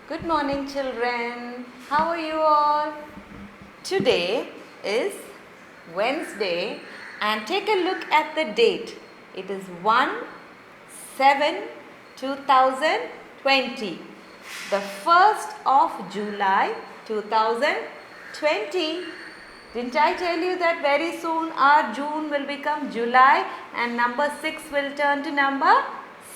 Good morning, children. How are you all? Today is Wednesday and take a look at the date. It is 1/7/2020, the 1st of July 2020. Didn't I tell you that very soon our June will become July and number 6 will turn to number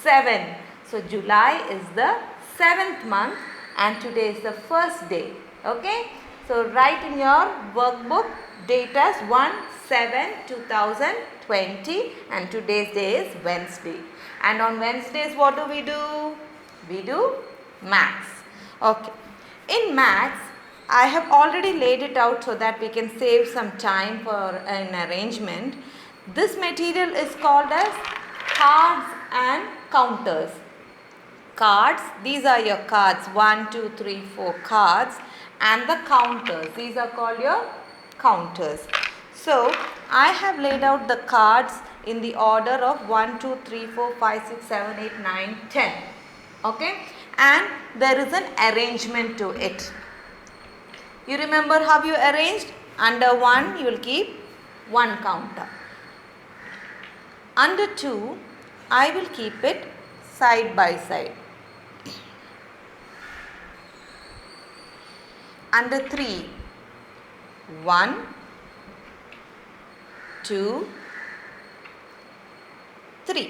7. So July is the 7th month and today is the first day. Okay. So write in your workbook date as 1/7/2020 and today's day is Wednesday. And on Wednesdays what do? We do maths. Okay. In maths I have already laid it out so that we can save some time for an arrangement. This material is called as cards and counters. Cards, these are your cards, 1, 2, 3, 4 cards, and the counters, these are called your counters. So, I have laid out the cards in the order of 1, 2, 3, 4, 5, 6, 7, 8, 9, 10. Okay, and there is an arrangement to it. You remember how you arranged? Under 1, you will keep 1 counter. Under 2, I will keep it side by side. Under 3, 1, 2, 3.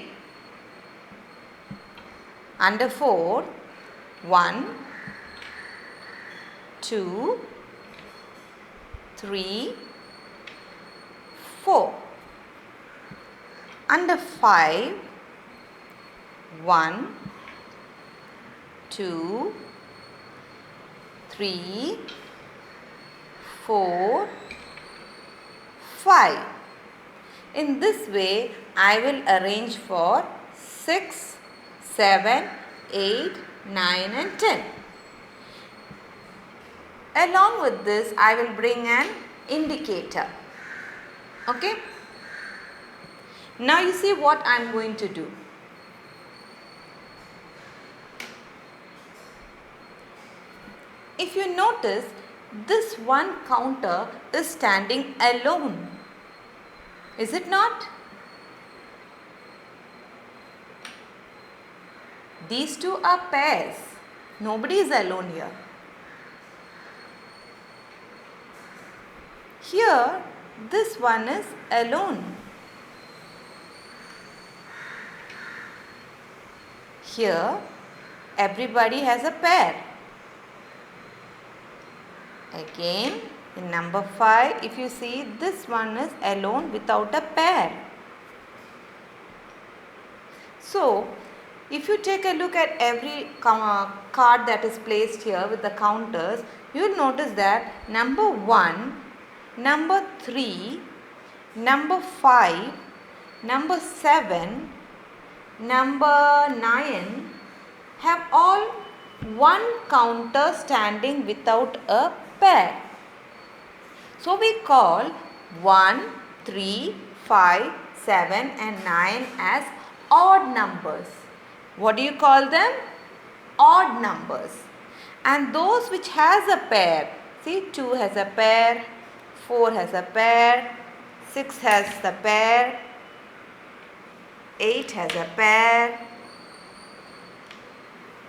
Under 4, 1, 2, 3, 4. Under 5, 1, 2, 3, 4, 5. In this way, I will arrange for 6, 7, 8, 9 and 10. Along with this, I will bring an indicator. Okay. Now you see what I am going to do. If you notice, this one counter is standing alone. Is it not? These two are pairs. Nobody is alone here. Here, this one is alone. Here, everybody has a pair. Again, in number 5, if you see, this one is alone without a pair. So, if you take a look at every card that is placed here with the counters, you will notice that number 1, number 3, number 5, number 7, number 9 have all one counter standing without a pair. So we call 1, 3, 5, 7 and 9 as odd numbers. What do you call them? Odd numbers. And those which has a pair, see, 2 has a pair, 4 has a pair, 6 has the pair, 8 has a pair,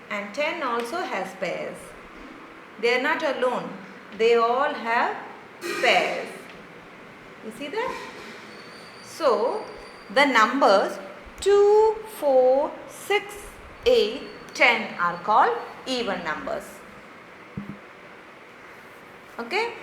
and 10 also has pairs. They are not alone. They all have pairs. You see that? So, the numbers 2, 4, 6, 8, 10 are called even numbers. Okay?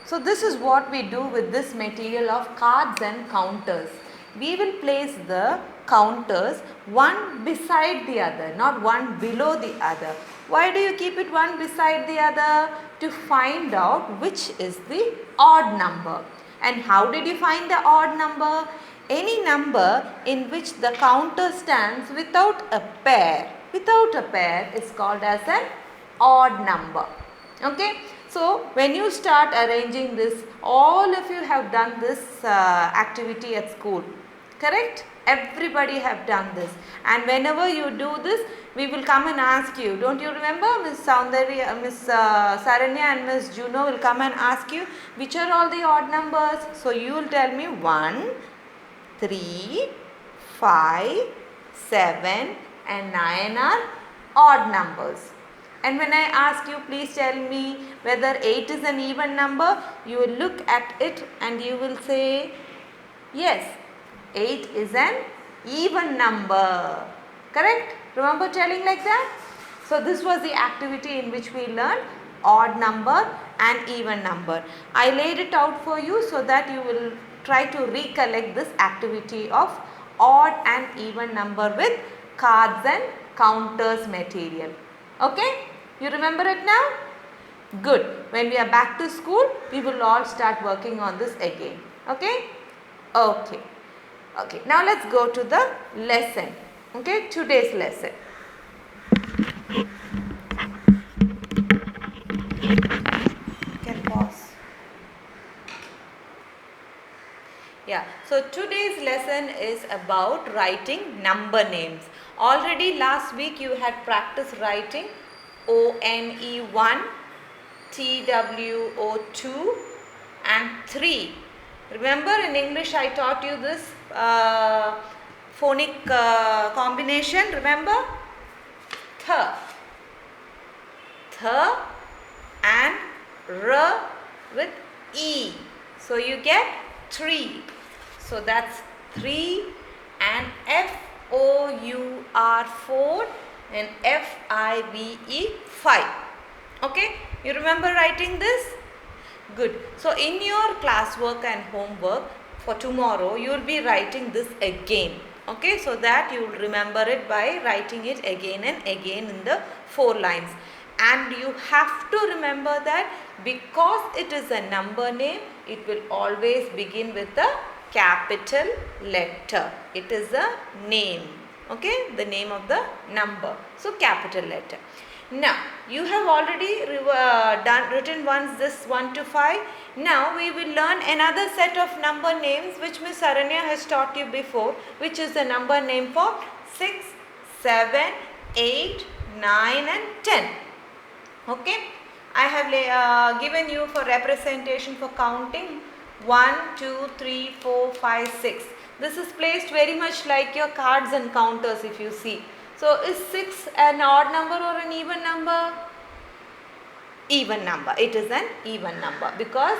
So, this is what we do with this material of cards and counters. We will place the counters one beside the other, not one below the other. Why do you keep it one beside the other? To find out which is the odd number. And how did you find the odd number? Any number in which the counter stands without a pair. Without a pair is called as an odd number. Okay. So, when you start arranging this, all of you have done this activity at school. Correct? Everybody have done this. And whenever you do this, we will come and ask you. Don't you remember? Miss Soundarya, Miss Saranya and Miss Juno will come and ask you which are all the odd numbers. So you will tell me 1, 3, 5, 7 and 9 are odd numbers. And when I ask you, please tell me whether 8 is an even number, you will look at it and you will say, yes, 8 is an even number. Correct? Remember telling like that? So this was the activity in which we learned odd number and even number. I laid it out for you so that you will try to recollect this activity of odd and even number with cards and counters material. Okay? You remember it now? Good. When we are back to school, we will all start working on this again. Okay? Okay. Okay. Now let's go to the lesson. Okay? Today's lesson. You can pause. Yeah. So today's lesson is about writing number names. Already last week you had practiced writing ONE1, TWO2 and 3. Remember in English I taught you this phonic combination, remember? Th and R with E. So you get 3. So that's 3 and FOUR 4 and FIVE 5. Okay, you remember writing this? Good. So in your classwork and homework for tomorrow, you will be writing this again. Okay, so that you will remember it by writing it again and again in the 4 lines. And you have to remember that because it is a number name, it will always begin with a capital letter. It is a name. Okay, the name of the number. So capital letter. Now you have already written once this 1 to 5. Now we will learn another set of number names which Miss Saranya has taught you before, which is the number name for 6, 7, 8, 9 and 10. Okay, I have given you for representation for counting 1, 2, 3, 4, 5, 6. This is placed very much like your cards and counters if you see. So is 6 an odd number or an even number? Even number. It is an even number because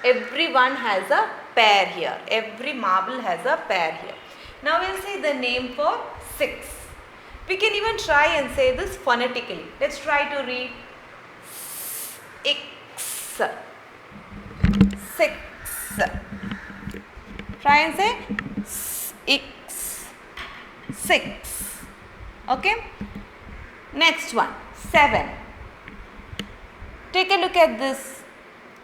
everyone has a pair here. Every marble has a pair here. Now we will say the name for 6. We can even try and say this phonetically. Let's try to read 6. 6. Try and say 6. Okay. Next one, 7. Take a look at this.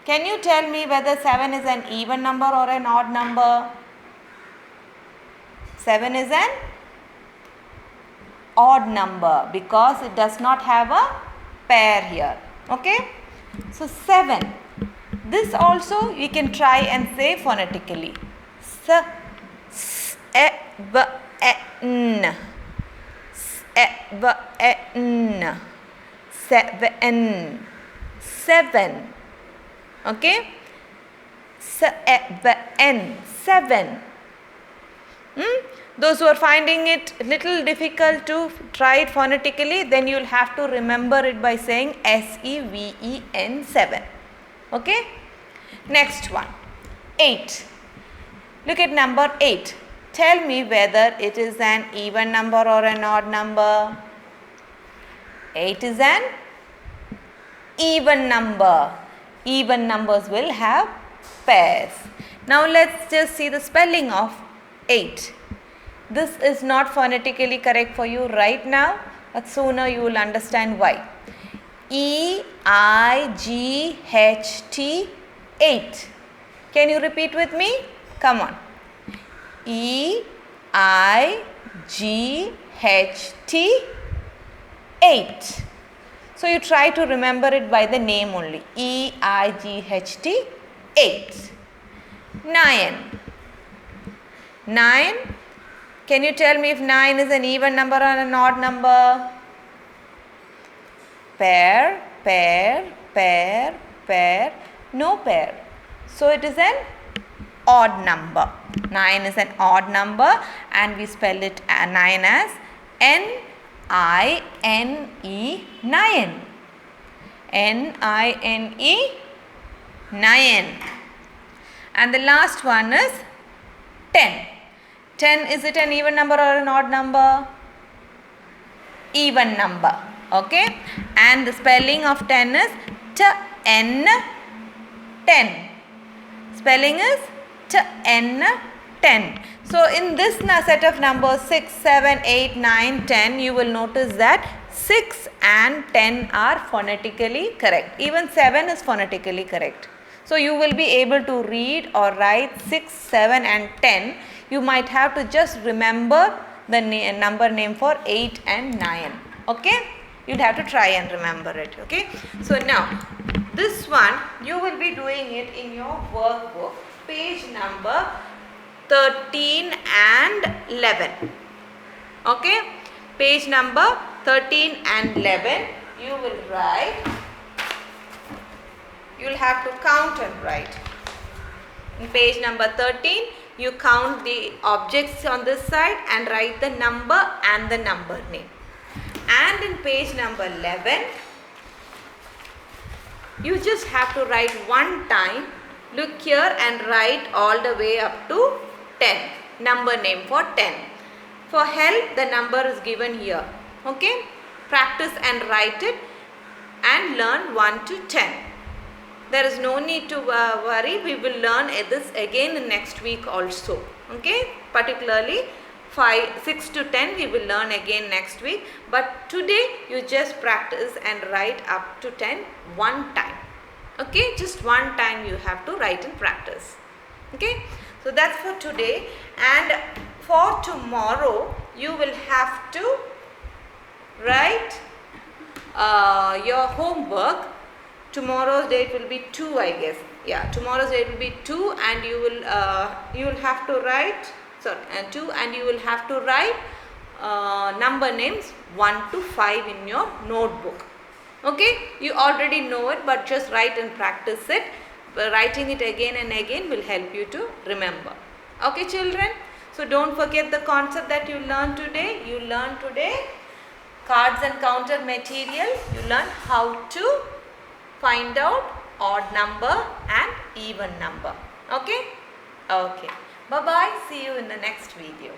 Can you tell me whether 7 is an even number or an odd number? 7 is an odd number because it does not have a pair here. Okay. So 7. This also we can try and say phonetically. Seven. 7. Okay. 7. Those who are finding it little difficult to try it phonetically, then you will have to remember it by saying SEVEN 7. Okay. Next one, 8. Look at number 8. Tell me whether it is an even number or an odd number. 8 is an even number. Even numbers will have pairs. Now let's just see the spelling of 8. This is not phonetically correct for you right now, but sooner you will understand why. EIGHT 8. Can you repeat with me? Come on. EIGHT 8. So you try to remember it by the name only. EIGHT 8. 9. 9 Can you tell me if 9 is an even number or an odd number? Pair, pair, pair, pair, no pair. So it is an odd number. 9 is an odd number and we spell it 9 as N-I-N-E, 9. N-I-N-E, 9. And the last one is 10. 10, is it an even number or an odd number? Even number. Okay. And the spelling of 10 is T-N, 10. Spelling is T-N, 10. So in this set of numbers 6, 7, 8, 9, 10, you will notice that 6 and 10 are phonetically correct. Even 7 is phonetically correct. So you will be able to read or write 6, 7 and 10. You might have to just remember the number name for 8 and 9. Okay? You'll have to try and remember it. Okay? So now, this one you will be doing it in your workbook, page number 13 and 11. Okay? Page number 13 and 11, you will write, you will have to count and write. In page number 13, you count the objects on this side and write the number and the number name. And in page number 11, you just have to write one time, look here and write all the way up to 10, number name for 10. For help, the number is given here. Okay? Practice and write it and learn 1 to 10. There is no need to worry. We will learn this again in next week also. Okay? Particularly 6 to 10 we will learn again next week. But today you just practice and write up to 10 one time. Okay? Just one time you have to write and practice. Okay? So that's for today. And for tomorrow you will have to write your homework. Tomorrow's date will be 2, I guess. Yeah, tomorrow's date will be 2 and you will have to write 2 and you will have to write number names 1 to 5 in your notebook. Okay, you already know it, but just write and practice it. Writing it again and again will help you to remember. Okay, children? So don't forget the concept that you learned today. You learned today cards and counter material. You learned how to find out odd number and even number. Okay? Okay. Bye-bye. See you in the next video.